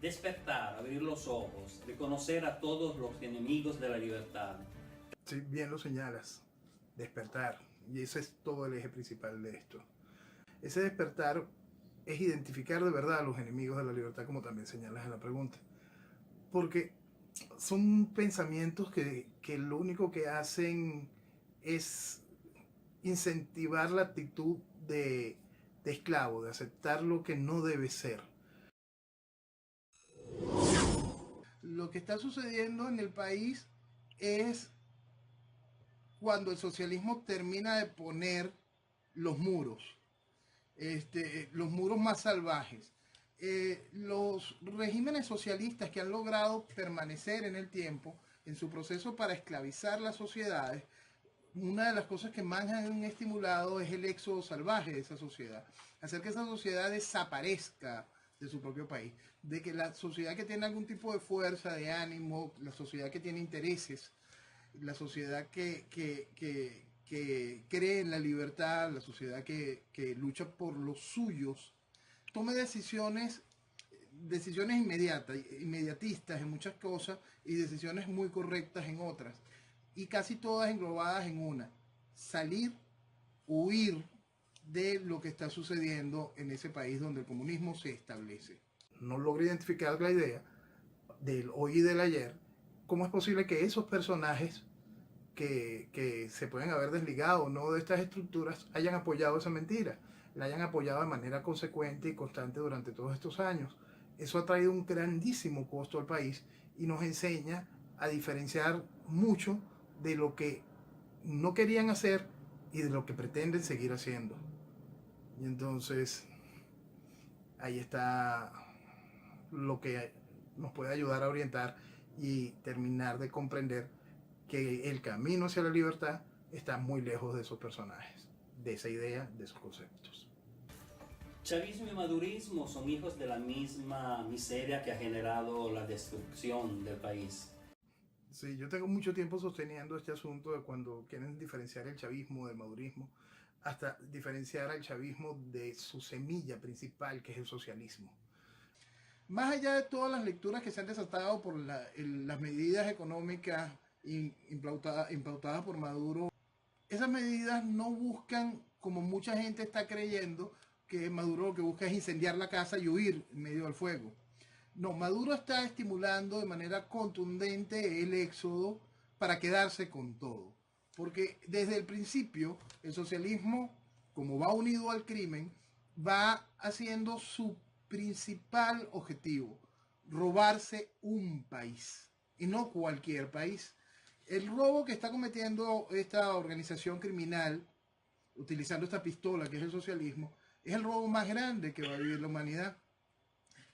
Despertar, abrir los ojos, reconocer a todos los enemigos de la libertad. Sí, bien lo señalas, despertar. Y ese es todo el eje principal de esto. Ese despertar es identificar de verdad a los enemigos de la libertad, como también señalas en la pregunta. Porque son pensamientos que lo único que hacen es incentivar la actitud de esclavo, de aceptar lo que no debe ser. Lo que está sucediendo en el país es cuando el socialismo termina de poner los muros, los muros más salvajes. Los regímenes socialistas que han logrado permanecer en el tiempo, en su proceso para esclavizar las sociedades, una de las cosas que más han estimulado es el éxodo salvaje de esa sociedad, hacer que esa sociedad desaparezca de su propio país, de que la sociedad que tiene algún tipo de fuerza, de ánimo, la sociedad que tiene intereses, la sociedad que cree en la libertad, la sociedad que lucha por los suyos, tome decisiones inmediatistas en muchas cosas y decisiones muy correctas en otras. Y casi todas englobadas en una: salir, huir de lo que está sucediendo en ese país donde el comunismo se establece. No logro identificar la idea del hoy y del ayer. ¿Cómo es posible que esos personajes que se pueden haber desligado no de estas estructuras hayan apoyado esa mentira? La hayan apoyado de manera consecuente y constante durante todos estos años. Eso ha traído un grandísimo costo al país y nos enseña a diferenciar mucho de lo que no querían hacer y de lo que pretenden seguir haciendo. Y entonces ahí está lo que nos puede ayudar a orientar y terminar de comprender que el camino hacia la libertad está muy lejos de esos personajes, de esa idea, de esos conceptos. Chavismo y madurismo son hijos de la misma miseria que ha generado la destrucción del país. Sí, yo tengo mucho tiempo sosteniendo este asunto de cuando quieren diferenciar el chavismo del madurismo, hasta diferenciar al chavismo de su semilla principal, que es el socialismo. Más allá de todas las lecturas que se han desatado por las medidas económicas implantadas por Maduro, esas medidas no buscan, como mucha gente está creyendo, que Maduro lo que busca es incendiar la casa y huir en medio del fuego. No, Maduro está estimulando de manera contundente el éxodo para quedarse con todo. Porque desde el principio el socialismo, como va unido al crimen, va haciendo su principal objetivo: robarse un país, y no cualquier país. El robo que está cometiendo esta organización criminal, utilizando esta pistola que es el socialismo, es el robo más grande que va a vivir la humanidad.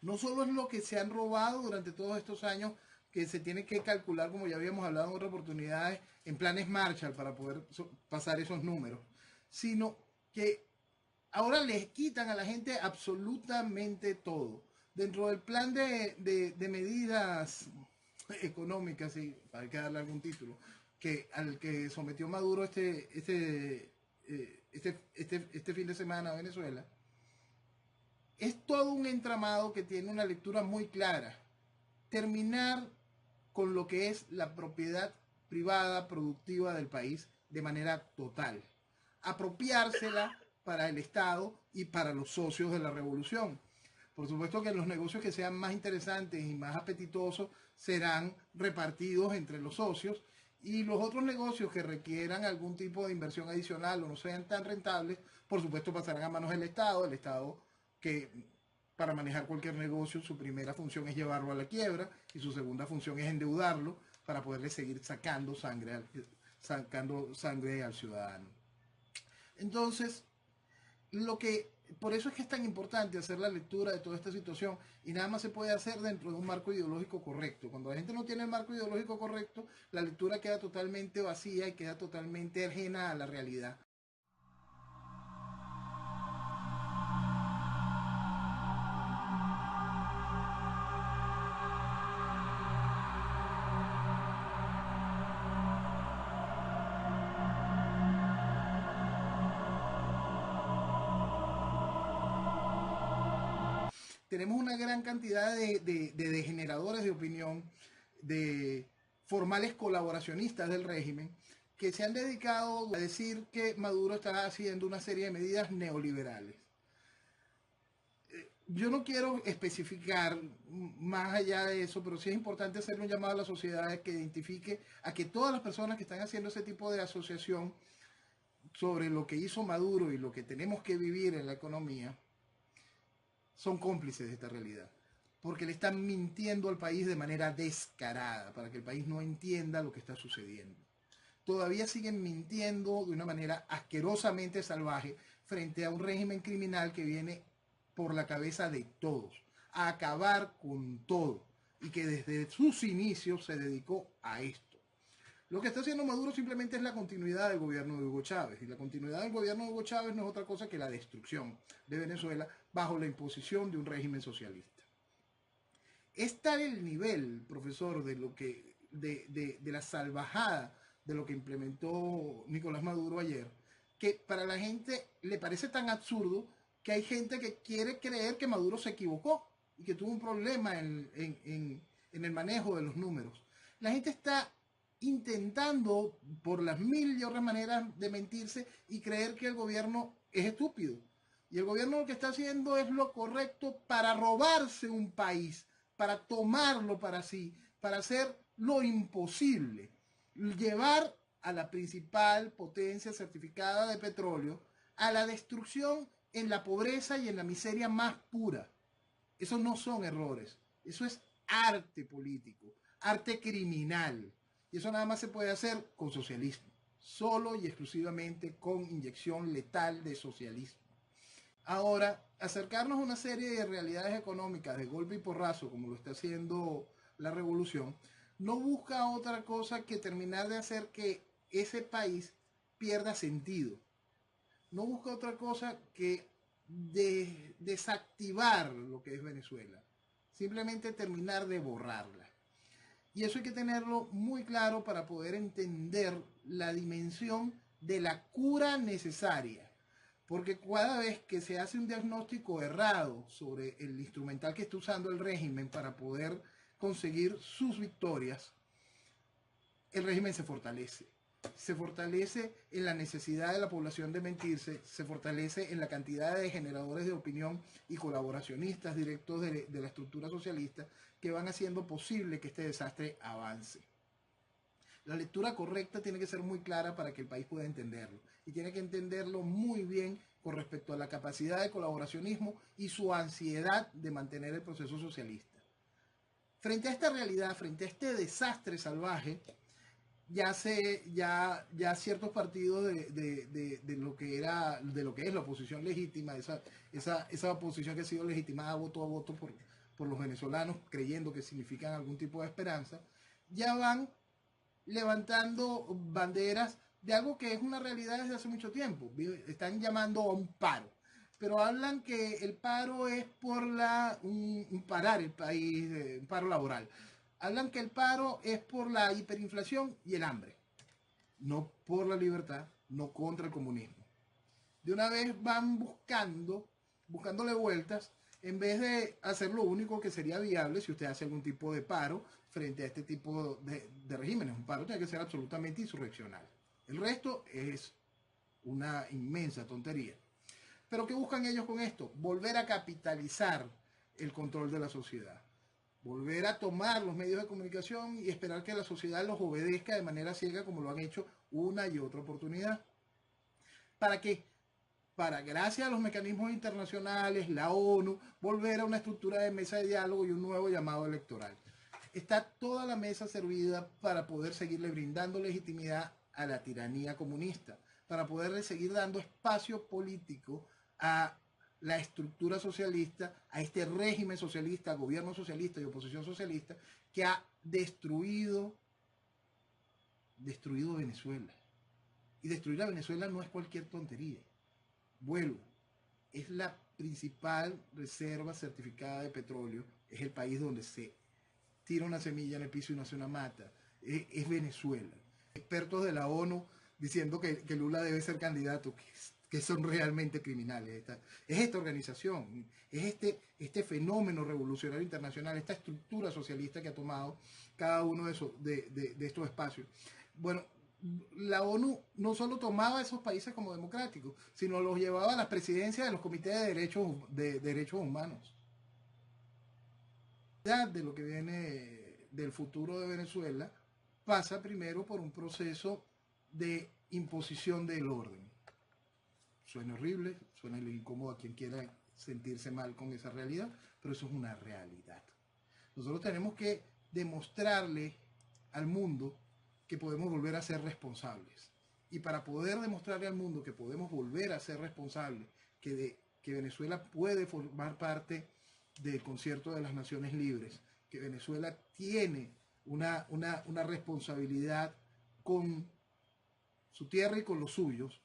No solo es lo que se han robado durante todos estos años, que se tiene que calcular, como ya habíamos hablado en otras oportunidades, en planes Marshall para poder pasar esos números, sino que ahora les quitan a la gente absolutamente todo. Dentro del plan de medidas económicas, y hay que darle algún título, al que sometió Maduro este fin de semana a Venezuela, es todo un entramado que tiene una lectura muy clara: terminar con lo que es la propiedad privada productiva del país de manera total, apropiársela para el Estado y para los socios de la revolución. Por supuesto que los negocios que sean más interesantes y más apetitosos serán repartidos entre los socios, y los otros negocios que requieran algún tipo de inversión adicional o no sean tan rentables, por supuesto pasarán a manos del Estado. El Estado, que para manejar cualquier negocio su primera función es llevarlo a la quiebra y su segunda función es endeudarlo para poderle seguir sacando sangre al ciudadano. Entonces, por eso es que es tan importante hacer la lectura de toda esta situación, y nada más se puede hacer dentro de un marco ideológico correcto. Cuando la gente no tiene el marco ideológico correcto, la lectura queda totalmente vacía y queda totalmente ajena a la realidad. tenemos una gran cantidad de generadores de opinión, de formales colaboracionistas del régimen, que se han dedicado a decir que Maduro está haciendo una serie de medidas neoliberales. Yo no quiero especificar más allá de eso, pero sí es importante hacerle un llamado a la sociedad que identifique a que todas las personas que están haciendo ese tipo de asociación sobre lo que hizo Maduro y lo que tenemos que vivir en la economía son cómplices de esta realidad, porque le están mintiendo al país de manera descarada para que el país no entienda lo que está sucediendo. Todavía siguen mintiendo de una manera asquerosamente salvaje frente a un régimen criminal que viene por la cabeza de todos, a acabar con todo, y que desde sus inicios se dedicó a esto. Lo que está haciendo Maduro simplemente es la continuidad del gobierno de Hugo Chávez, y la continuidad del gobierno de Hugo Chávez no es otra cosa que la destrucción de Venezuela bajo la imposición de un régimen socialista. Es tal el nivel, profesor, de lo que de la salvajada de lo que implementó Nicolás Maduro ayer, que para la gente le parece tan absurdo que hay gente que quiere creer que Maduro se equivocó y que tuvo un problema en el manejo de los números. La gente está intentando por las mil y otras maneras de mentirse y creer que el gobierno es estúpido. Y el gobierno lo que está haciendo es lo correcto para robarse un país, para tomarlo para sí, para hacer lo imposible. Llevar a la principal potencia certificada de petróleo a la destrucción en la pobreza y en la miseria más pura. Esos no son errores, eso es arte político, arte criminal. Y eso nada más se puede hacer con socialismo, solo y exclusivamente con inyección letal de socialismo. Ahora, acercarnos a una serie de realidades económicas de golpe y porrazo, como lo está haciendo la revolución, no busca otra cosa que terminar de hacer que ese país pierda sentido. No busca otra cosa que desactivar lo que es Venezuela. Simplemente terminar de borrarla. Y eso hay que tenerlo muy claro para poder entender la dimensión de la cura necesaria. Porque cada vez que se hace un diagnóstico errado sobre el instrumental que está usando el régimen para poder conseguir sus victorias, el régimen se fortalece. Se fortalece en la necesidad de la población de mentirse, se fortalece en la cantidad de generadores de opinión y colaboracionistas directos de la estructura socialista que van haciendo posible que este desastre avance. La lectura correcta tiene que ser muy clara para que el país pueda entenderlo, y tiene que entenderlo muy bien con respecto a la capacidad de colaboracionismo y su ansiedad de mantener el proceso socialista. Frente a esta realidad, frente a este desastre salvaje, ya ciertos partidos de lo que es la oposición legítima, esa oposición que ha sido legitimada voto a voto por los venezolanos, creyendo que significan algún tipo de esperanza, ya van levantando banderas de algo que es una realidad desde hace mucho tiempo. Están llamando a un paro, pero hablan que el paro es por parar el país, un paro laboral. Hablan que el paro es por la hiperinflación y el hambre, no por la libertad, no contra el comunismo. De una vez van buscándole vueltas, en vez de hacer lo único que sería viable si usted hace algún tipo de paro frente a este tipo de regímenes. Un paro tiene que ser absolutamente insurreccional. El resto es una inmensa tontería. ¿Pero qué buscan ellos con esto? Volver a capitalizar el control de la sociedad. Volver a tomar los medios de comunicación y esperar que la sociedad los obedezca de manera ciega como lo han hecho una y otra oportunidad. ¿Para qué? Para, gracias a los mecanismos internacionales, la ONU, volver a una estructura de mesa de diálogo y un nuevo llamado electoral. Está toda la mesa servida para poder seguirle brindando legitimidad a la tiranía comunista, para poderle seguir dando espacio político a la estructura socialista, a este régimen socialista, gobierno socialista y oposición socialista que ha destruido Venezuela. Y destruir a Venezuela no es cualquier tontería. Vuelvo, es la principal reserva certificada de petróleo, es el país donde se tira una semilla en el piso y nace una mata, es Venezuela. Expertos de la ONU diciendo que Lula debe ser candidato. que son realmente criminales. Es esta organización, es este fenómeno revolucionario internacional, esta estructura socialista que ha tomado cada uno de estos espacios. Bueno, la ONU no solo tomaba a esos países como democráticos, sino los llevaba a las presidencias de los comités de derechos humanos. De lo que viene del futuro de Venezuela pasa primero por un proceso de imposición del orden. Suena horrible, suena incómodo a quien quiera sentirse mal con esa realidad, pero eso es una realidad. Nosotros tenemos que demostrarle al mundo que podemos volver a ser responsables. Y para poder demostrarle al mundo que podemos volver a ser responsables, que Venezuela puede formar parte del Concierto de las Naciones Libres, que Venezuela tiene una responsabilidad con su tierra y con los suyos,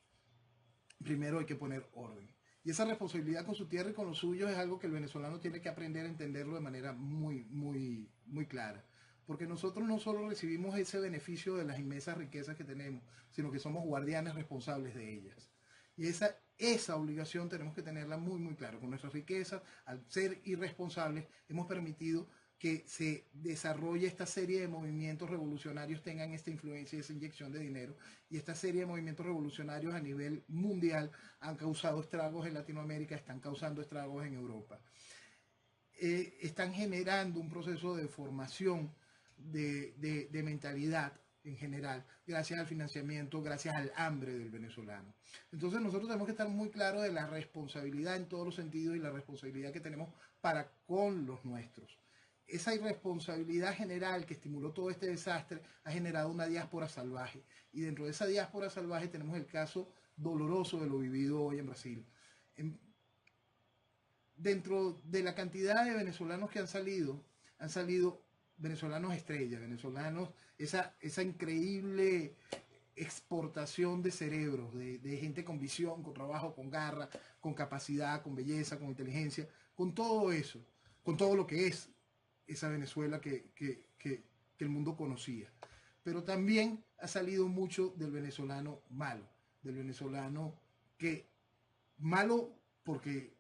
primero hay que poner orden. Y esa responsabilidad con su tierra y con los suyos es algo que el venezolano tiene que aprender a entenderlo de manera muy clara. Porque nosotros no solo recibimos ese beneficio de las inmensas riquezas que tenemos, sino que somos guardianes responsables de ellas. Y esa obligación tenemos que tenerla muy clara. Con nuestras riquezas, al ser irresponsables, hemos permitido que se desarrolle esta serie de movimientos revolucionarios, tengan esta influencia y esa inyección de dinero. Y esta serie de movimientos revolucionarios a nivel mundial han causado estragos en Latinoamérica, están causando estragos en Europa. Están generando un proceso de formación de mentalidad en general, gracias al financiamiento, gracias al hambre del venezolano. Entonces nosotros tenemos que estar muy claros de la responsabilidad en todos los sentidos y la responsabilidad que tenemos para con los nuestros. Esa irresponsabilidad general que estimuló todo este desastre ha generado una diáspora salvaje. Y dentro de esa diáspora salvaje tenemos el caso doloroso de lo vivido hoy en Brasil. Dentro de la cantidad de venezolanos que han salido venezolanos estrellas, venezolanos, esa increíble exportación de cerebros, de gente con visión, con trabajo, con garra, con capacidad, con belleza, con inteligencia, con todo eso, con todo lo que es esa Venezuela que el mundo conocía. Pero también ha salido mucho del venezolano malo, del venezolano malo porque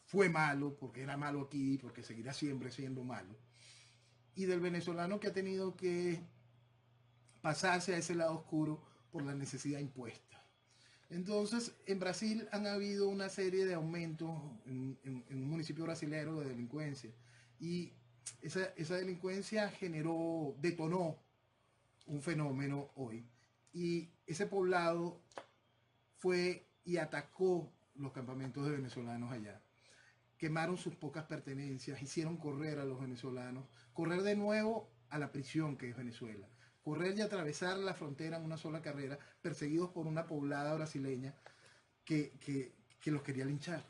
fue malo, porque era malo aquí, porque seguirá siempre siendo malo, y del venezolano que ha tenido que pasarse a ese lado oscuro por la necesidad impuesta. Entonces, en Brasil han habido una serie de aumentos en un municipio brasilero de delincuencia, y esa delincuencia detonó un fenómeno hoy, y ese poblado fue y atacó los campamentos de venezolanos allá. Quemaron sus pocas pertenencias, hicieron correr a los venezolanos, correr de nuevo a la prisión que es Venezuela, correr y atravesar la frontera en una sola carrera, perseguidos por una poblada brasileña que los quería linchar.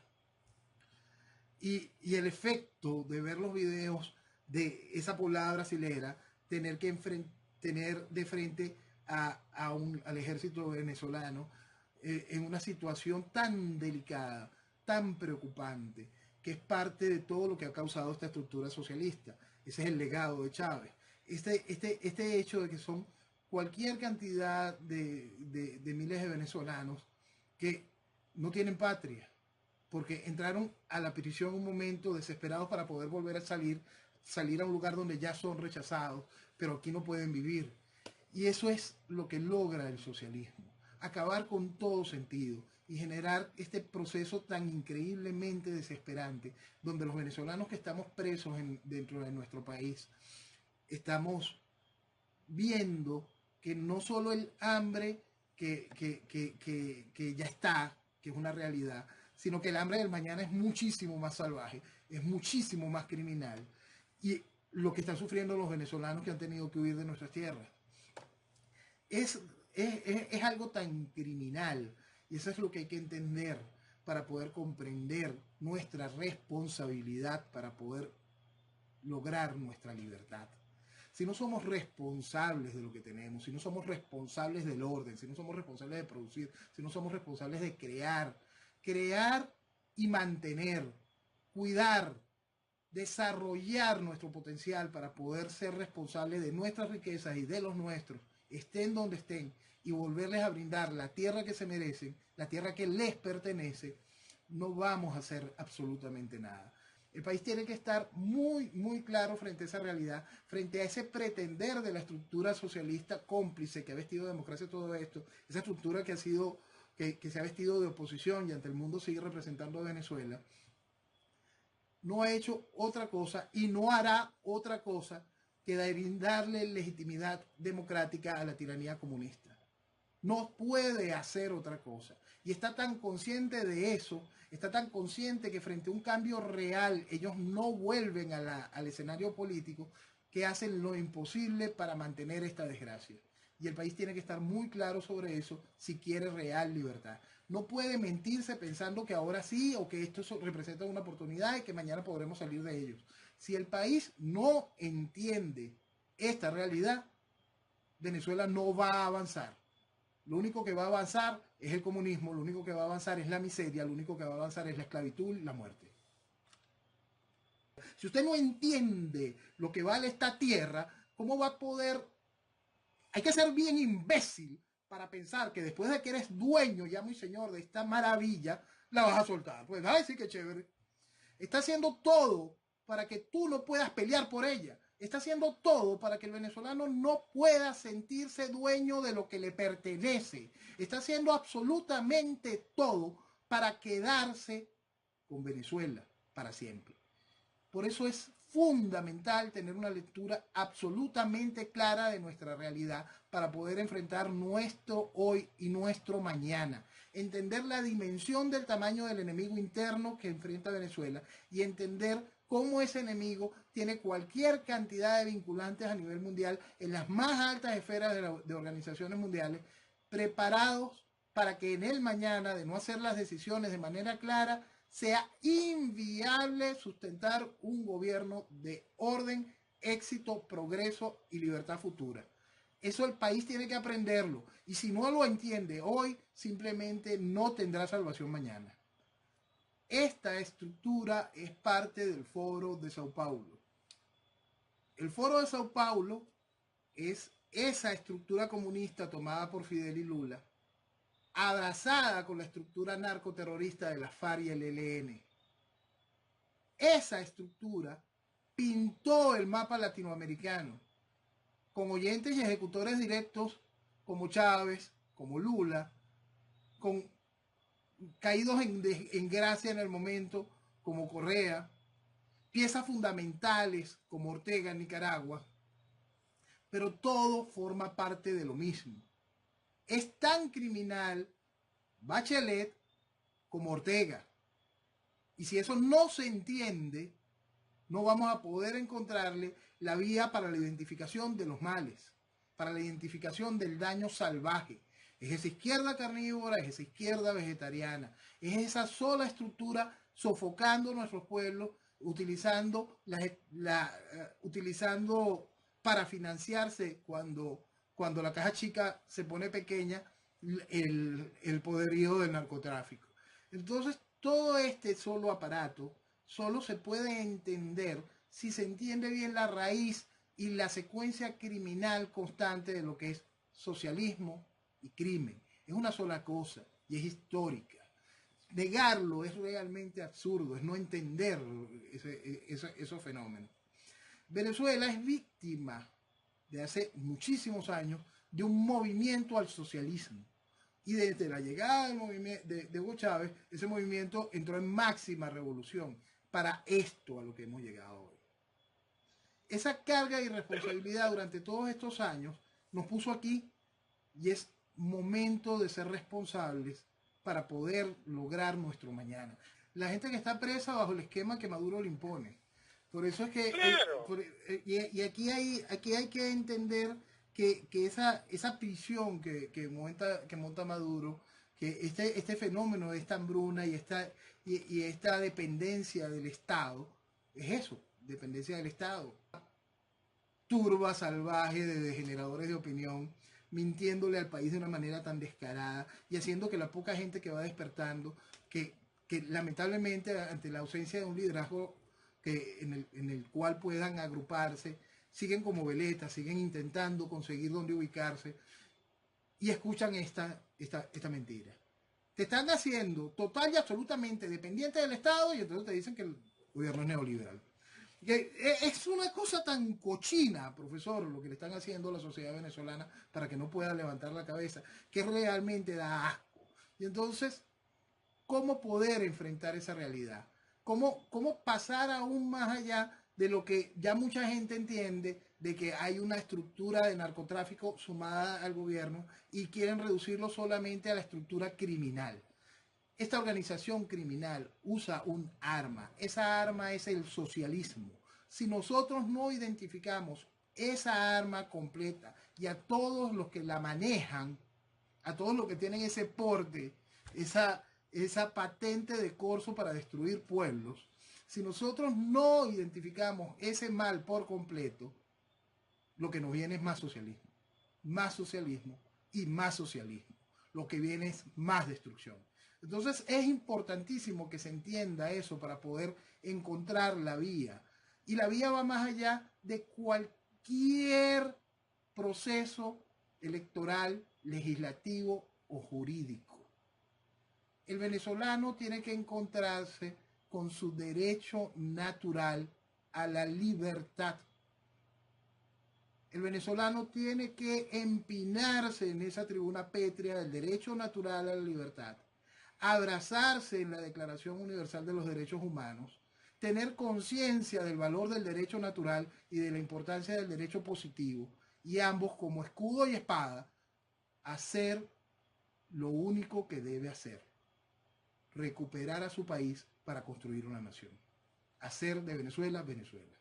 Y el efecto de ver los videos de esa poblada brasilera, tener de frente al ejército venezolano en una situación tan delicada, tan preocupante, que es parte de todo lo que ha causado esta estructura socialista. Ese es el legado de Chávez. Este hecho de que son cualquier cantidad de miles de venezolanos que no tienen patria, porque entraron a la prisión en un momento desesperados para poder volver a salir a un lugar donde ya son rechazados, pero aquí no pueden vivir. Y eso es lo que logra el socialismo, acabar con todo sentido y generar este proceso tan increíblemente desesperante, donde los venezolanos que estamos presos dentro de nuestro país, estamos viendo que no solo el hambre que ya está, que es una realidad, sino que el hambre del mañana es muchísimo más salvaje, es muchísimo más criminal, y lo que están sufriendo los venezolanos que han tenido que huir de nuestras tierras es algo tan criminal. Y eso es lo que hay que entender para poder comprender nuestra responsabilidad, para poder lograr nuestra libertad. Si no somos responsables de lo que tenemos, si no somos responsables del orden, si no somos responsables de producir, si no somos responsables de crear y mantener, cuidar, desarrollar nuestro potencial para poder ser responsables de nuestras riquezas y de los nuestros, estén donde estén, y volverles a brindar la tierra que se merecen, la tierra que les pertenece, no vamos a hacer absolutamente nada. El país tiene que estar muy, muy claro frente a esa realidad, frente a ese pretender de la estructura socialista cómplice que ha vestido de democracia todo esto, esa estructura que se ha vestido de oposición y ante el mundo sigue representando a Venezuela. No ha hecho otra cosa y no hará otra cosa que brindarle legitimidad democrática a la tiranía comunista. No puede hacer otra cosa. Y está tan consciente de eso, está tan consciente que frente a un cambio real ellos no vuelven al escenario político, que hacen lo imposible para mantener esta desgracia. Y el país tiene que estar muy claro sobre eso si quiere real libertad. No puede mentirse pensando que ahora sí o que esto representa una oportunidad y que mañana podremos salir de ellos. Si el país no entiende esta realidad, Venezuela no va a avanzar. Lo único que va a avanzar es el comunismo, lo único que va a avanzar es la miseria, lo único que va a avanzar es la esclavitud y la muerte. Si usted no entiende lo que vale esta tierra, ¿cómo va a poder? Hay que ser bien imbécil para pensar que después de que eres dueño, ya muy señor, de esta maravilla, la vas a soltar. Pues, ay, sí que chévere. Está haciendo todo para que tú no puedas pelear por ella. Está haciendo todo para que el venezolano no pueda sentirse dueño de lo que le pertenece. Está haciendo absolutamente todo para quedarse con Venezuela para siempre. Por eso es fundamental tener una lectura absolutamente clara de nuestra realidad para poder enfrentar nuestro hoy y nuestro mañana. Entender la dimensión del tamaño del enemigo interno que enfrenta Venezuela y entender cómo ese enemigo tiene cualquier cantidad de vinculantes a nivel mundial en las más altas esferas de organizaciones mundiales, preparados para que en el mañana, de no hacer las decisiones de manera clara, sea inviable sustentar un gobierno de orden, éxito, progreso y libertad futura. Eso el país tiene que aprenderlo. Y si no lo entiende hoy, simplemente no tendrá salvación mañana. Esta estructura es parte del Foro de Sao Paulo. El Foro de Sao Paulo es esa estructura comunista tomada por Fidel y Lula, abrazada con la estructura narcoterrorista de la FARC y el ELN. Esa estructura pintó el mapa latinoamericano con oyentes y ejecutores directos como Chávez, como Lula, con caídos en gracia en el momento como Correa, piezas fundamentales como Ortega en Nicaragua, pero todo forma parte de lo mismo. Es tan criminal Bachelet como Ortega. Y si eso no se entiende, no vamos a poder encontrarle la vía para la identificación de los males, para la identificación del daño salvaje. Es esa izquierda carnívora, es esa izquierda vegetariana, es esa sola estructura sofocando nuestros pueblos, utilizando para financiarse cuando la caja chica se pone pequeña, el poderío del narcotráfico. Entonces, todo este solo aparato solo se puede entender si se entiende bien la raíz y la secuencia criminal constante de lo que es socialismo y crimen. Es una sola cosa y es histórica. Negarlo es realmente absurdo, es no entender esos fenómenos. Venezuela es víctima de hace muchísimos años de un movimiento al socialismo. Y desde la llegada del movimiento de Hugo Chávez, ese movimiento entró en máxima revolución para esto a lo que hemos llegado hoy. Esa carga de irresponsabilidad durante todos estos años nos puso aquí y es momento de ser responsables para poder lograr nuestro mañana. La gente que está presa bajo el esquema que Maduro le impone. Por eso es que... Claro. Y aquí hay que entender que esa prisión que monta Maduro, que este fenómeno de esta hambruna y esta dependencia del Estado, es eso, dependencia del Estado. Turba salvaje de degeneradores de opinión, mintiéndole al país de una manera tan descarada y haciendo que la poca gente que va despertando, que lamentablemente ante la ausencia de un liderazgo en el cual puedan agruparse, siguen como veletas, siguen intentando conseguir dónde ubicarse. y escuchan esta mentira. Te están haciendo total y absolutamente dependiente del Estado y entonces te dicen que el gobierno es neoliberal. Es una cosa tan cochina, profesor, lo que le están haciendo a la sociedad venezolana para que no pueda levantar la cabeza, que realmente da asco. Y entonces, ¿cómo poder enfrentar esa realidad? ¿Cómo pasar aún más allá de lo que ya mucha gente entiende, de que hay una estructura de narcotráfico sumada al gobierno y quieren reducirlo solamente a la estructura criminal? Esta organización criminal usa un arma. Esa arma es el socialismo. Si nosotros no identificamos esa arma completa y a todos los que la manejan, a todos los que tienen ese porte, esa patente de corso para destruir pueblos, si nosotros no identificamos ese mal por completo, lo que nos viene es más socialismo y más socialismo. Lo que viene es más destrucción. Entonces es importantísimo que se entienda eso para poder encontrar la vía. Y la vía va más allá de cualquier proceso electoral, legislativo o jurídico. El venezolano tiene que encontrarse con su derecho natural a la libertad. El venezolano tiene que empinarse en esa tribuna pétrea del derecho natural a la libertad, abrazarse en la Declaración Universal de los Derechos Humanos, tener conciencia del valor del derecho natural y de la importancia del derecho positivo, y ambos como escudo y espada, hacer lo único que debe hacer: recuperar a su país para construir una nación, hacer de Venezuela, Venezuela.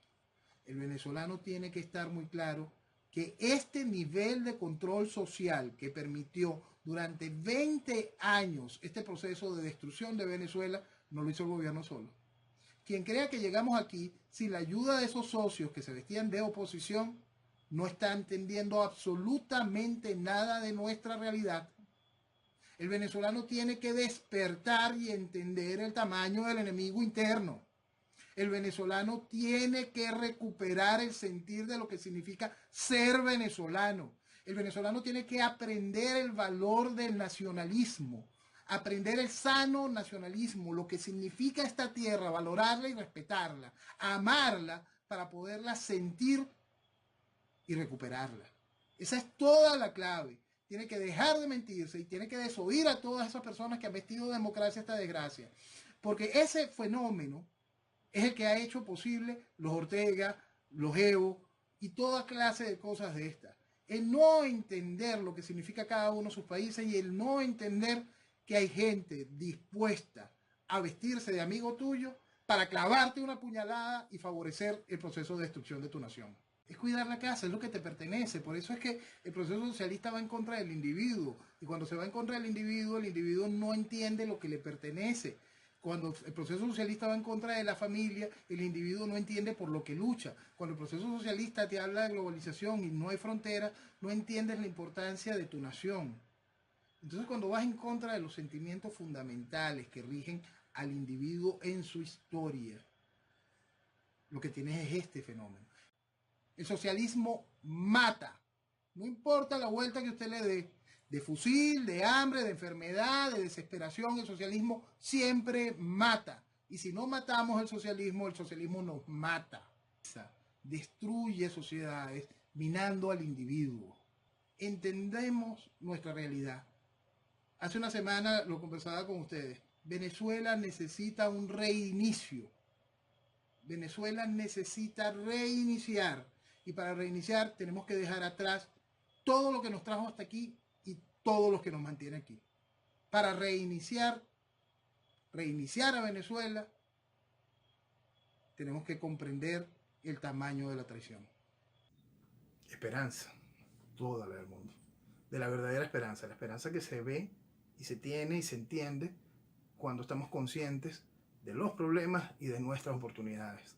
El venezolano tiene que estar muy claro que este nivel de control social que permitió durante 20 años este proceso de destrucción de Venezuela no lo hizo el gobierno solo. Quien crea que llegamos aquí sin la ayuda de esos socios que se vestían de oposición no está entendiendo absolutamente nada de nuestra realidad. El venezolano tiene que despertar y entender el tamaño del enemigo interno. El venezolano tiene que recuperar el sentir de lo que significa ser venezolano. El venezolano tiene que aprender el valor del nacionalismo, aprender el sano nacionalismo, lo que significa esta tierra, valorarla y respetarla, amarla para poderla sentir y recuperarla. Esa es toda la clave. Tiene que dejar de mentirse y tiene que desoír a todas esas personas que han vestido de democracia esta desgracia. Porque ese fenómeno es el que ha hecho posible los Ortega, los Evo y toda clase de cosas de estas. El no entender lo que significa cada uno de sus países y el no entender que hay gente dispuesta a vestirse de amigo tuyo para clavarte una puñalada y favorecer el proceso de destrucción de tu nación. Es cuidar la casa, es lo que te pertenece. Por eso es que el proceso socialista va en contra del individuo. Y cuando se va en contra del individuo, el individuo no entiende lo que le pertenece. Cuando el proceso socialista va en contra de la familia, el individuo no entiende por lo que lucha. Cuando el proceso socialista te habla de globalización y no hay fronteras, no entiendes la importancia de tu nación. Entonces, cuando vas en contra de los sentimientos fundamentales que rigen al individuo en su historia, lo que tienes es este fenómeno. El socialismo mata. No importa la vuelta que usted le dé, de fusil, de hambre, de enfermedad, de desesperación, el socialismo siempre mata. Y si no matamos el socialismo nos mata. Destruye sociedades minando al individuo. Entendemos nuestra realidad. Hace una semana lo conversaba con ustedes. Venezuela necesita un reinicio. Venezuela necesita reiniciar. Y para reiniciar tenemos que dejar atrás todo lo que nos trajo hasta aquí y todo lo que nos mantiene aquí. Para reiniciar a Venezuela, tenemos que comprender el tamaño de la traición. Esperanza, toda la del mundo. De la verdadera esperanza, la esperanza que se ve y se tiene y se entiende cuando estamos conscientes de los problemas y de nuestras oportunidades.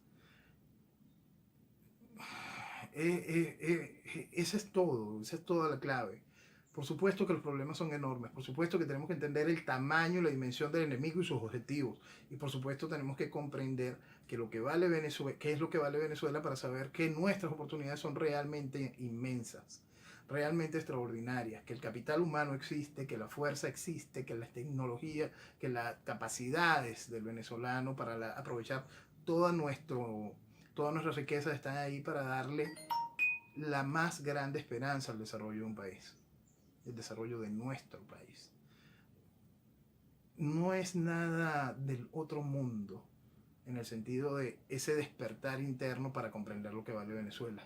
Esa es todo, esa es toda la clave. Por supuesto que los problemas son enormes, por supuesto que tenemos que entender el tamaño y la dimensión del enemigo y sus objetivos, y por supuesto tenemos que comprender que lo que vale Venezuela, qué es lo que vale Venezuela para saber que nuestras oportunidades son realmente inmensas. realmente extraordinarias, que el capital humano existe, que la fuerza existe, que la tecnología, que las capacidades del venezolano para aprovechar toda nuestra riqueza están ahí para darle la más grande esperanza al desarrollo de un país, el desarrollo de nuestro país. No es nada del otro mundo en el sentido de ese despertar interno para comprender lo que vale Venezuela.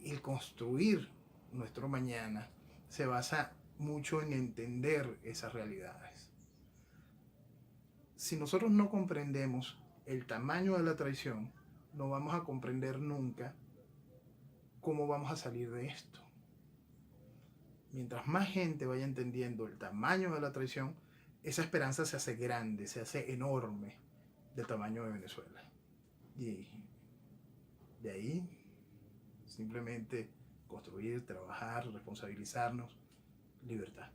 El construir nuestro mañana se basa mucho en entender esas realidades. Si nosotros no comprendemos el tamaño de la traición, no vamos a comprender nunca cómo vamos a salir de esto. Mientras más gente vaya entendiendo el tamaño de la traición, esa esperanza se hace grande, se hace enorme del tamaño de Venezuela. Y de ahí simplemente construir, trabajar, responsabilizarnos, libertad.